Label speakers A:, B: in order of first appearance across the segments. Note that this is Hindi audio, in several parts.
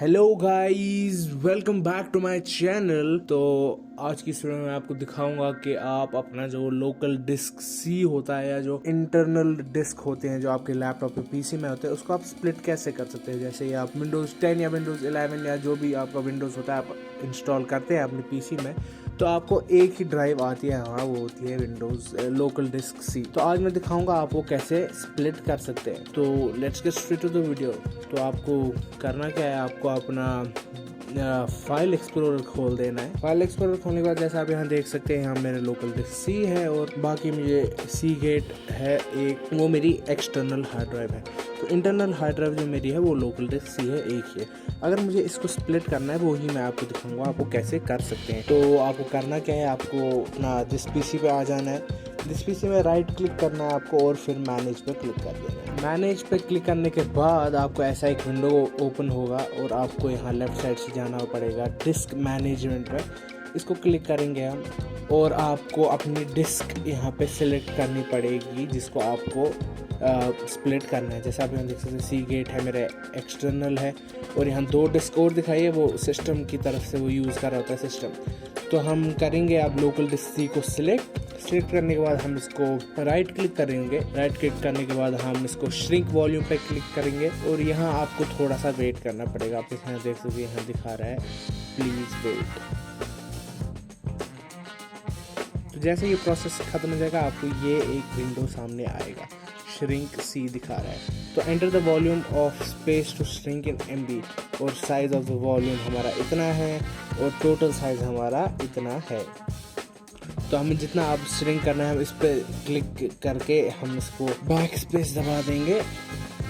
A: Hello guys, welcome back to my channel. तो आज की इस वीडियो में आपको दिखाऊंगा कि आप अपना जो लोकल डिस्क सी होता है या जो इंटरनल डिस्क होते हैं जो आपके लैपटॉप पे पीसी में होते हैं उसको आप स्प्लिट कैसे कर सकते हैं। जैसे आप विंडोज़ 10 या विंडोज़ 11 या जो भी आपका विंडोज़ होता है आप इंस्टॉल करते हैं अपने पीसी में, तो आपको एक ही ड्राइव आती है, हाँ वो होती है विंडोज़ लोकल डिस्क सी। तो आज मैं दिखाऊंगा आप वो कैसे स्प्लिट कर सकते हैं। तो let's get straight to the video. तो आपको करना क्या है, आपको अपना फाइल एक्सप्लोरर खोल देना है। फाइल एक्सप्लोरर खोलने के बाद जैसा आप यहाँ देख सकते हैं, यहाँ मेरे लोकल डिस्क सी है और बाकी मुझे सी गेट है एक, वो मेरी एक्सटर्नल हार्ड ड्राइव है। तो इंटरनल हार्ड ड्राइव जो मेरी है वो लोकल डिस्क सी है, एक ही है। अगर मुझे इसको स्प्लिट करना है वो ही मैं आपको दिखाऊंगा आपको कैसे कर सकते हैं। तो आपको करना क्या है, आपको अपना जिस पीसी पे आ जाना है, जिस पीसी में राइट क्लिक करना है आपको और फिर मैनेज पे क्लिक कर देना है। मैनेज पे क्लिक करने के बाद आपको ऐसा एक विंडो ओपन होगा और आपको यहाँ लेफ्ट साइड से जाना पड़ेगा डिस्क मैनेजमेंट पे। इसको क्लिक करेंगे हम और आपको अपनी डिस्क यहाँ पे सिलेक्ट करनी पड़ेगी जिसको आपको स्प्लिट करना है। जैसे आप यहाँ देख सकते हैं सी गेट है मेरा एक्सटर्नल है और यहाँ दो डिस्क और दिखाई है, वो सिस्टम की तरफ से वो यूज़ कर रहा होता है सिस्टम। तो हम करेंगे अब लोकल डिस्क सी को सिलेक्ट करने के बाद हम इसको राइट क्लिक करेंगे। राइट क्लिक करने के बाद हम इसको श्रिंक वॉल्यूम पे क्लिक करेंगे और यहाँ आपको थोड़ा सा वेट करना पड़ेगा। आप यहाँ देख सकते हैं, यहाँ दिखा रहा है प्लीज़ वेट। तो जैसे ये प्रोसेस खत्म हो जाएगा आपको ये एक विंडो सामने आएगा, श्रिंक सी दिखा रहा है। तो enter the volume of space to shrink in MB और साइज ऑफ द वॉल्यूम हमारा इतना है और टोटल साइज हमारा इतना है। तो हमें जितना आप श्रिंक करना है हम इस पर क्लिक करके हम इसको बैक स्पेस दबा देंगे।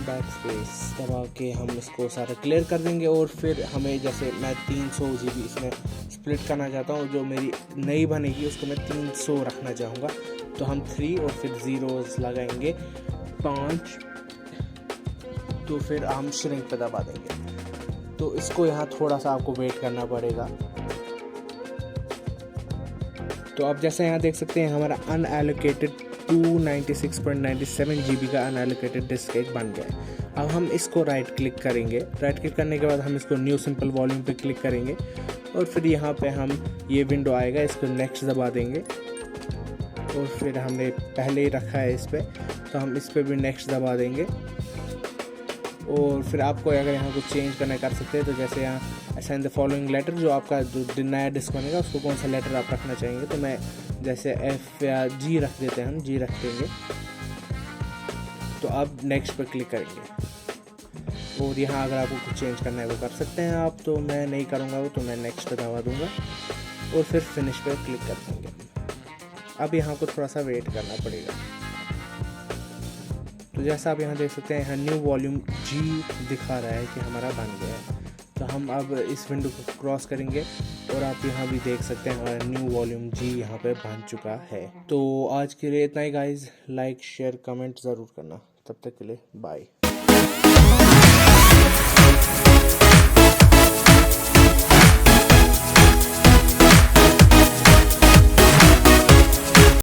A: बैक स्पेस दबा के हम इसको सारा क्लियर कर देंगे और फिर हमें जैसे मैं 300 GB इसमें स्प्लिट करना चाहता हूँ, जो मेरी नई बनेगी उसको मैं 300 रखना चाहूँगा। तो हम 3 और फिर ज़ीरोस लगाएंगे 5, तो फिर हम श्रिंक पे दबा देंगे। तो इसको यहाँ थोड़ा सा आपको वेट करना पड़ेगा। तो आप जैसे यहाँ देख सकते हैं हमारा अनएलोकेटेड 296.97 GB का अनएलोकेटेड डिस्क एक बन गया है। अब हम इसको राइट क्लिक करेंगे। राइट क्लिक करने के बाद हम इसको न्यू सिंपल वॉल्यूम पे क्लिक करेंगे और फिर यहाँ पे हम ये विंडो आएगा, इसको नेक्स्ट दबा देंगे और फिर हमने पहले ही रखा है इस पर, तो हम इस पर भी नेक्स्ट दबा देंगे। और फिर आपको अगर यहाँ कुछ चेंज करना कर सकते हैं, तो जैसे यहाँ असाइन द फॉलोइंग लेटर, जो आपका जो नया डिस्क बनेगा उसको कौन सा लेटर आप रखना चाहेंगे, तो मैं जैसे F या G रख देते हैं, हम G रख देंगे। तो अब नेक्स्ट पर क्लिक करेंगे और यहाँ अगर आपको कुछ चेंज करना है वो कर सकते हैं आप, तो मैं नहीं करूँगा वो, तो मैं नेक्स्ट पर दबा दूँगा और फिर फिनिश पर क्लिक कर देंगे। अब यहाँ को थोड़ा सा वेट करना पड़ेगा। तो जैसा आप यहाँ देख सकते हैं, यहाँ न्यू वॉल्यूम G दिखा रहा है कि हमारा बन गया है। तो हम अब इस विंडो को क्रॉस करेंगे और आप यहाँ भी देख सकते हैं हमारा न्यू वॉल्यूम G यहाँ पे बन चुका है। तो आज के लिए इतना ही गाइज, लाइक शेयर कमेंट ज़रूर करना। तब तक के लिए बाय।